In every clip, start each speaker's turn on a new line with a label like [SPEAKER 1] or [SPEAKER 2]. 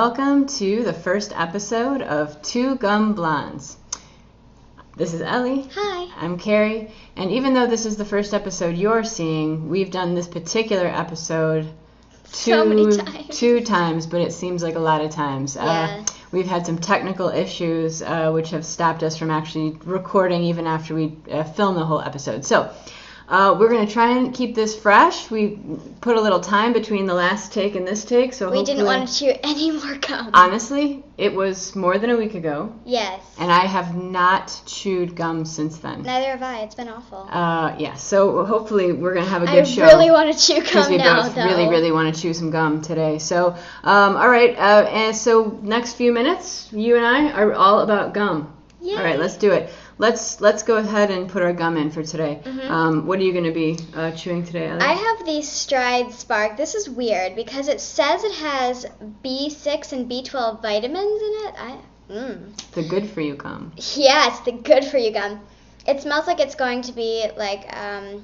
[SPEAKER 1] welcome to the first episode of Two Gum Blondes. This is Ellie.
[SPEAKER 2] Hi.
[SPEAKER 1] I'm Carrie, and even though this is the first episode you're seeing, we've done this particular episode
[SPEAKER 2] So many times.
[SPEAKER 1] two times, but it seems like a lot of times.
[SPEAKER 2] Yeah.
[SPEAKER 1] We've had some technical issues which have stopped us from actually recording even after we film the whole episode. So we're going to try and keep this fresh. We put a little time between the last take and this take, so
[SPEAKER 2] We didn't want to chew any more gum.
[SPEAKER 1] Honestly, it was more than a week ago.
[SPEAKER 2] Yes.
[SPEAKER 1] And I have not chewed gum since then.
[SPEAKER 2] Neither have I. It's been awful.
[SPEAKER 1] Yeah, so hopefully we're going to have a good show.
[SPEAKER 2] I really want to chew
[SPEAKER 1] Because
[SPEAKER 2] gum
[SPEAKER 1] we
[SPEAKER 2] now,
[SPEAKER 1] both
[SPEAKER 2] though.
[SPEAKER 1] really want to chew some gum today. So, all right, and so next few minutes, you and I are all about gum.
[SPEAKER 2] Yay.
[SPEAKER 1] All right, let's do it. Let's go ahead and put our gum in for today.
[SPEAKER 2] Mm-hmm.
[SPEAKER 1] What are you going to be chewing today, Ellie?
[SPEAKER 2] I have the Stride Spark. This is weird because it says it has B6 and B12 vitamins in it.
[SPEAKER 1] The good for you gum.
[SPEAKER 2] Yeah, it's the good for you gum. It smells like it's going to be like a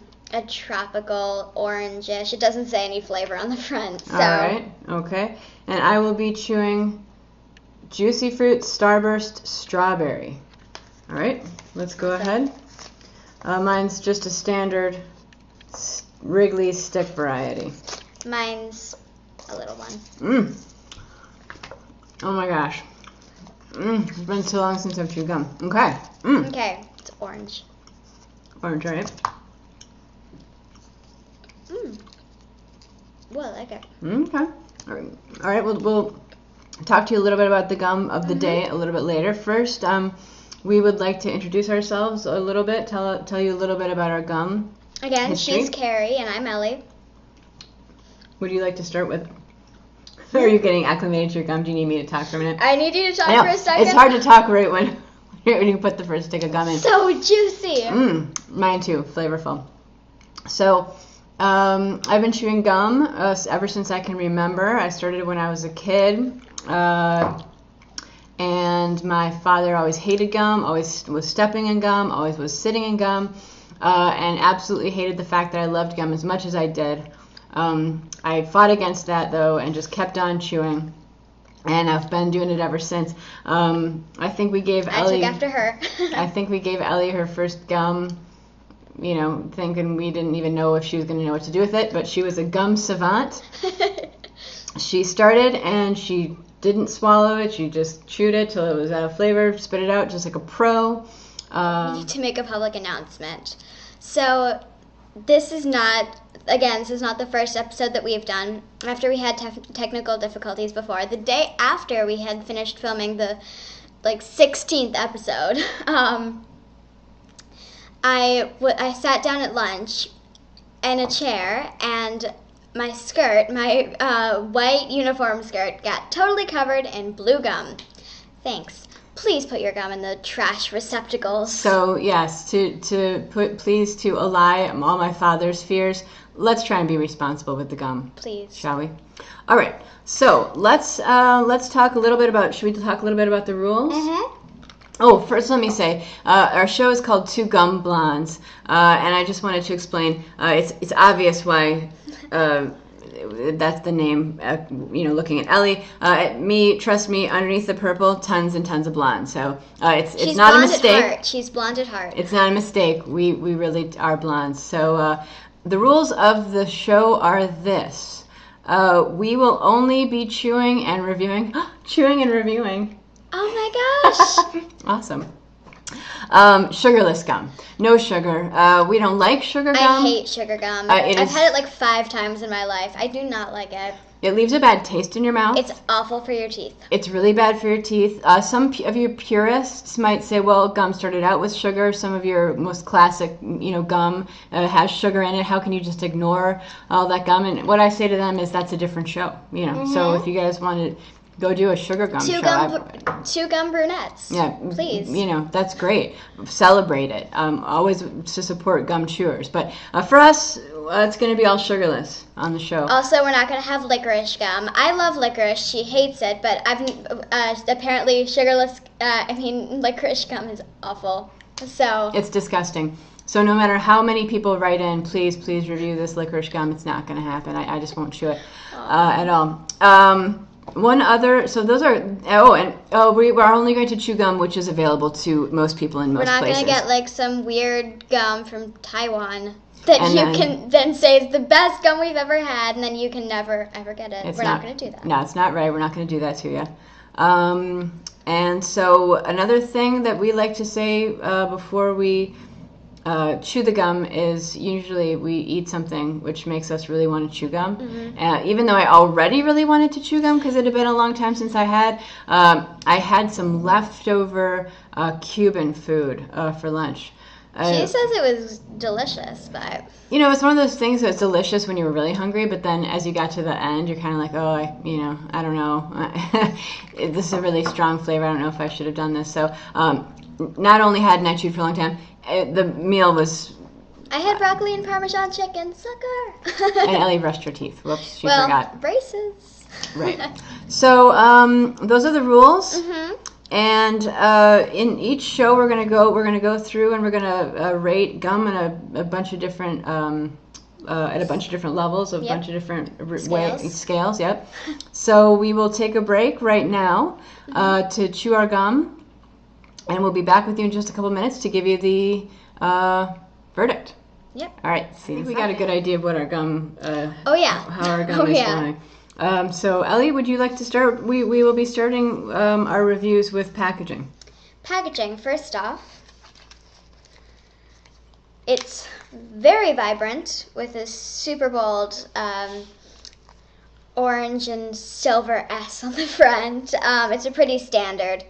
[SPEAKER 2] tropical orangish. It doesn't say any flavor on the front. So.
[SPEAKER 1] All right, okay. And I will be chewing Juicy Fruit Starburst Strawberry. All right, let's go ahead. Mine's just a standard Wrigley stick variety.
[SPEAKER 2] Mine's a little one.
[SPEAKER 1] Oh my gosh. It's been so long since I've chewed gum. Okay.
[SPEAKER 2] Okay, it's orange.
[SPEAKER 1] Orange, right?
[SPEAKER 2] Well, I like it.
[SPEAKER 1] Okay. All right. We'll talk to you a little bit about the gum of the day a little bit later. First, we would like to introduce ourselves a little bit. Tell you a little bit about our gum.
[SPEAKER 2] Again,
[SPEAKER 1] history.
[SPEAKER 2] she's Carrie and I'm Ellie.
[SPEAKER 1] Would you like to start with? Are you getting acclimated to your gum? Do you need me to talk for a minute?
[SPEAKER 2] I need you to talk
[SPEAKER 1] I know.
[SPEAKER 2] for a second.
[SPEAKER 1] It's hard to talk right when you put the first stick of gum in.
[SPEAKER 2] So juicy.
[SPEAKER 1] Mine too, flavorful. So, I've been chewing gum ever since I can remember. I started when I was a kid. And my father always hated gum, always was stepping in gum, always was sitting in gum, and absolutely hated the fact that I loved gum as much as I did. I fought against that, though, and just kept on chewing, and I've been doing it ever since. I think we gave Ellie...
[SPEAKER 2] I took after her.
[SPEAKER 1] I think we gave Ellie her first gum, thinking we didn't even know if she was going to know what to do with it, but she was a gum savant. She started, and she didn't swallow it. She just chewed it till it was out of flavor, spit it out just like a pro.
[SPEAKER 2] We need to make a public announcement. So this is not the first episode that we've done. After we had technical difficulties before, the day after we had finished filming the 16th episode, I sat down at lunch in a chair and my skirt, my white uniform skirt, got totally covered in blue gum. Thanks. Please put your gum in the trash receptacles.
[SPEAKER 1] So yes, to allay all my father's fears, let's try and be responsible with the gum.
[SPEAKER 2] Please.
[SPEAKER 1] Shall we? All right. So let's talk a little bit about. Should we talk a little bit about the rules? Oh, first let me say, our show is called Two Gum Blondes, and I just wanted to explain, it's obvious why that's the name, looking at Ellie. Trust me, underneath the purple, tons and tons of blondes. So it's not a mistake.
[SPEAKER 2] She's blonde at heart.
[SPEAKER 1] It's not a mistake. We really are blondes. So the rules of the show are this. We will only be chewing and reviewing. Chewing and reviewing.
[SPEAKER 2] Oh my gosh!
[SPEAKER 1] Awesome. Sugarless gum. No sugar. We don't like sugar gum.
[SPEAKER 2] I hate sugar gum. I've had it 5 times in my life. I do not like it.
[SPEAKER 1] It leaves a bad taste in your mouth.
[SPEAKER 2] It's awful for your teeth. It's
[SPEAKER 1] really bad for your teeth. Some of your purists might say, well, gum started out with sugar. Some of your most classic, gum has sugar in it. How can you just ignore all that gum? And what I say to them is that's a different show. So if you guys want to go do a sugar gum show.
[SPEAKER 2] Two gum brunettes.
[SPEAKER 1] Yeah,
[SPEAKER 2] please.
[SPEAKER 1] That's great. Celebrate it. Always to support gum chewers. But for us, it's going to be all sugarless on the show.
[SPEAKER 2] Also, we're not going to have licorice gum. I love licorice. She hates it, but apparently sugarless. Licorice gum is awful. So
[SPEAKER 1] it's disgusting. So no matter how many people write in, please review this licorice gum. It's not going to happen. I just won't chew it at all. One other, so those are, we're only going to chew gum which is available to most people in most places.
[SPEAKER 2] We're not going to get like some weird gum from Taiwan that can then say is the best gum we've ever had, and then you can never, ever get it. We're not going to do that.
[SPEAKER 1] No, it's not right. We're not going to do that to you. And so another thing that we like to say before we chew the gum is usually we eat something which makes us really want to chew gum. Even though I already really wanted to chew gum because it had been a long time since I had some leftover Cuban food for lunch.
[SPEAKER 2] She says it was delicious, but...
[SPEAKER 1] You know, it's one of those things that's delicious when you were really hungry, but then as you got to the end, you're kind of like, I don't know. This is a really strong flavor. I don't know if I should have done this. So not only hadn't I chewed for a long time, the meal was...
[SPEAKER 2] I had broccoli and Parmesan chicken. Sucker!
[SPEAKER 1] And Ellie brushed her teeth. Whoops, she forgot.
[SPEAKER 2] Braces.
[SPEAKER 1] Right. So those are the rules. And in each show, we're gonna go through and we're gonna rate gum in a bunch of different at a bunch of different levels, a bunch of different scales. Yep. So we will take a break right now to chew our gum, and we'll be back with you in just a couple minutes to give you the verdict.
[SPEAKER 2] Yep.
[SPEAKER 1] All right. See, we got a good idea of what our gum. How our gum is going. So, Ellie, would you like to start? We will be starting our reviews with packaging.
[SPEAKER 2] Packaging, first off, it's very vibrant with a super bold orange and silver S on the front. It's a pretty standard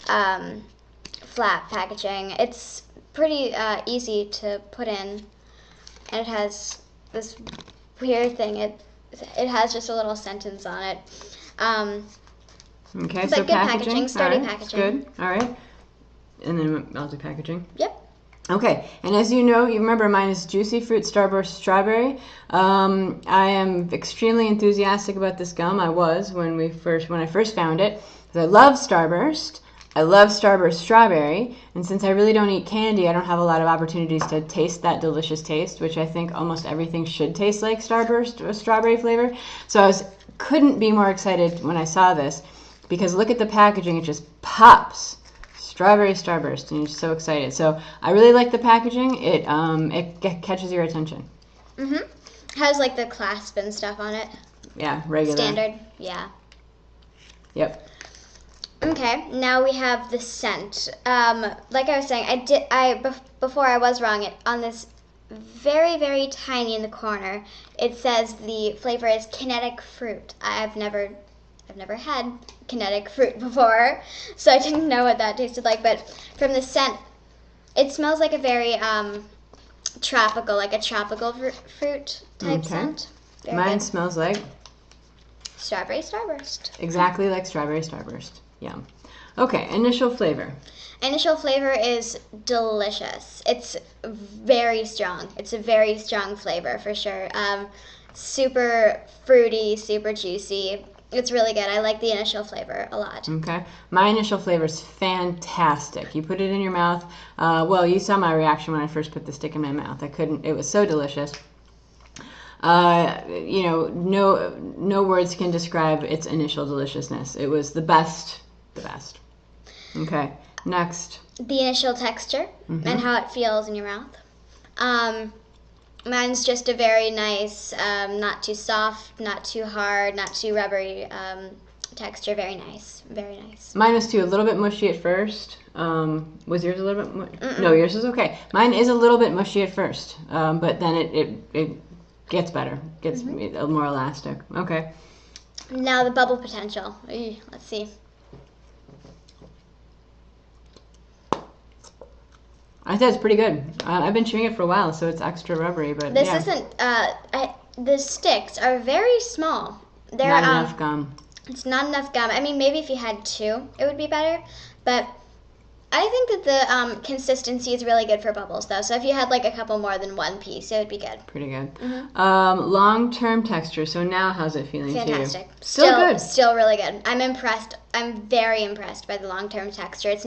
[SPEAKER 2] flat packaging. It's pretty easy to put in, and it has this weird thing. It has just a little sentence on it.
[SPEAKER 1] Okay,
[SPEAKER 2] but
[SPEAKER 1] so
[SPEAKER 2] good packaging, sturdy packaging.
[SPEAKER 1] Good. All right. And then I'll do packaging.
[SPEAKER 2] Yep.
[SPEAKER 1] Okay, and as you know, you remember mine is Juicy Fruit Starburst Strawberry. I am extremely enthusiastic about this gum. I was when I first found it, because I love Starburst. I love Starburst Strawberry, and since I really don't eat candy, I don't have a lot of opportunities to taste that delicious taste, which I think almost everything should taste like Starburst strawberry flavor. So I couldn't be more excited when I saw this, because look at the packaging, it just pops. Strawberry Starburst, and you're so excited. So I really like the packaging. It catches your attention.
[SPEAKER 2] It has like the clasp and stuff on it.
[SPEAKER 1] Yeah, regular.
[SPEAKER 2] Standard, yeah.
[SPEAKER 1] Yep.
[SPEAKER 2] Okay, now we have the scent. Like I was saying, before I was wrong. On this very, very tiny in the corner, it says the flavor is kinetic fruit. I've never had kinetic fruit before, so I didn't know what that tasted like. But from the scent, it smells like a very tropical, like a tropical fruit type scent. Mine
[SPEAKER 1] smells like
[SPEAKER 2] strawberry starburst.
[SPEAKER 1] Exactly like strawberry starburst. Yum. Okay, initial flavor.
[SPEAKER 2] Initial flavor is delicious. It's very strong. It's a very strong flavor for sure. Super fruity, super juicy. It's really good. I like the initial flavor a lot. Okay.
[SPEAKER 1] My initial flavor is fantastic. You put it in your mouth. You saw my reaction when I first put the stick in my mouth. It was so delicious. No words can describe its initial deliciousness. It was the best. The best. Okay, next.
[SPEAKER 2] The initial texture and how it feels in your mouth. Mine's just a very nice, not too soft, not too hard, not too rubbery texture. Very nice, very nice.
[SPEAKER 1] Mine was too, a little bit mushy at first. Was yours a little bit mushy? No, yours is okay. Mine is a little bit mushy at first, but then it gets better, gets more elastic. Okay.
[SPEAKER 2] Now the bubble potential. Let's see.
[SPEAKER 1] I said it's pretty good. I've been chewing it for a while, so it's extra rubbery. But
[SPEAKER 2] this isn't. The sticks are very small. They're
[SPEAKER 1] not enough gum.
[SPEAKER 2] It's not enough gum. I mean, maybe if you had two, it would be better. But I think that the consistency is really good for bubbles, though. So if you had like a couple more than one piece, it would be good.
[SPEAKER 1] Pretty good. Long-term texture. So now, how's it feeling to you?
[SPEAKER 2] Fantastic.
[SPEAKER 1] Still good.
[SPEAKER 2] Still really good. I'm impressed. I'm very impressed by the long-term texture. It's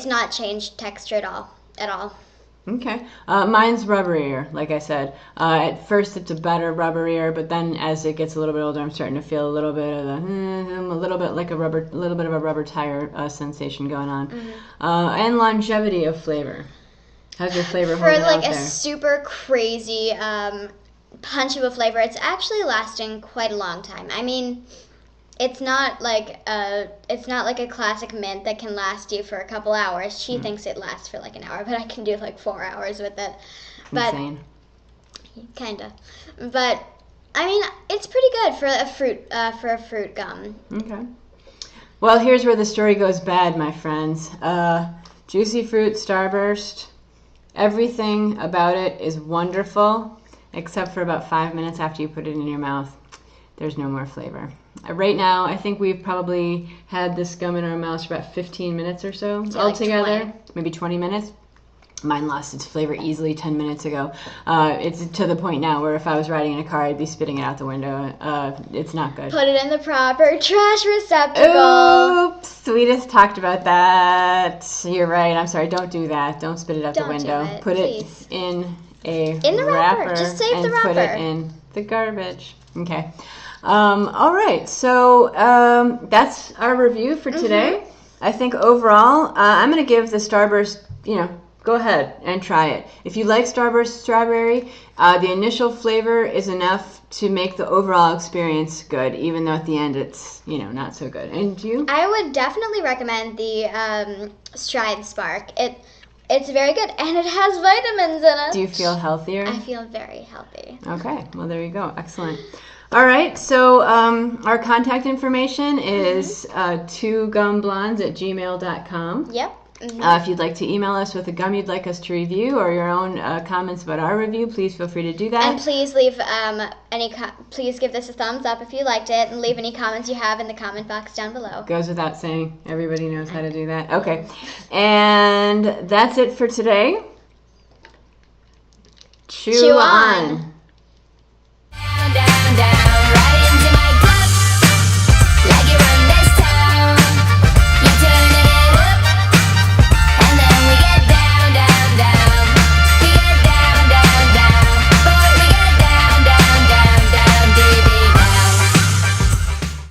[SPEAKER 2] not changed texture at all.
[SPEAKER 1] Okay. Mine's rubberier, like I said. At first, it's a better rubberier, but then as it gets a little bit older, I'm starting to feel a little bit of a little bit like a little bit of a rubber tire sensation going on, and longevity of flavor. How's your flavor holding
[SPEAKER 2] For
[SPEAKER 1] out
[SPEAKER 2] like a
[SPEAKER 1] there?
[SPEAKER 2] super crazy punch of a flavor, it's actually lasting quite a long time. I mean, it's not like a classic mint that can last you for a couple hours. She thinks it lasts for like an hour, but I can do like 4 hours with it. But
[SPEAKER 1] Insane.
[SPEAKER 2] Kinda. But I mean, it's pretty good for a fruit gum.
[SPEAKER 1] Okay. Well, here's where the story goes bad, my friends. Juicy fruit Starburst. Everything about it is wonderful, except for about 5 minutes after you put it in your mouth. There's no more flavor. Right now, I think we've probably had this gum in our mouths for about 15 minutes or so altogether. Like maybe 20 minutes. Mine lost its flavor easily 10 minutes ago. It's to the point now where if I was riding in a car, I'd be spitting it out the window. It's not good.
[SPEAKER 2] Put it in the proper trash receptacle.
[SPEAKER 1] Oops, we just talked about that. You're right. I'm sorry. Don't do that. Don't spit it out the window.
[SPEAKER 2] Put
[SPEAKER 1] it in
[SPEAKER 2] the wrapper. Just save the wrapper.
[SPEAKER 1] Put it in the garbage. Okay. All right. So that's our review for today. I think overall, I'm going to give the Starburst, go ahead and try it. If you like Starburst strawberry, the initial flavor is enough to make the overall experience good, even though at the end it's, not so good. And you?
[SPEAKER 2] I would definitely recommend the Stride Spark. It's very good, and it has vitamins in it.
[SPEAKER 1] Do you feel healthier?
[SPEAKER 2] I feel very healthy.
[SPEAKER 1] Okay, well, there you go. Excellent. All right, so our contact information is 2gumblondes@gmail.com.
[SPEAKER 2] Yep.
[SPEAKER 1] If you'd like to email us with a gum you'd like us to review or your own comments about our review, please feel free to do that.
[SPEAKER 2] And please leave please give this a thumbs up if you liked it, and leave any comments you have in the comment box down below.
[SPEAKER 1] Goes without saying. Everybody knows how to do that. Okay, and that's it for today. Chew on.
[SPEAKER 3] Down, down, down.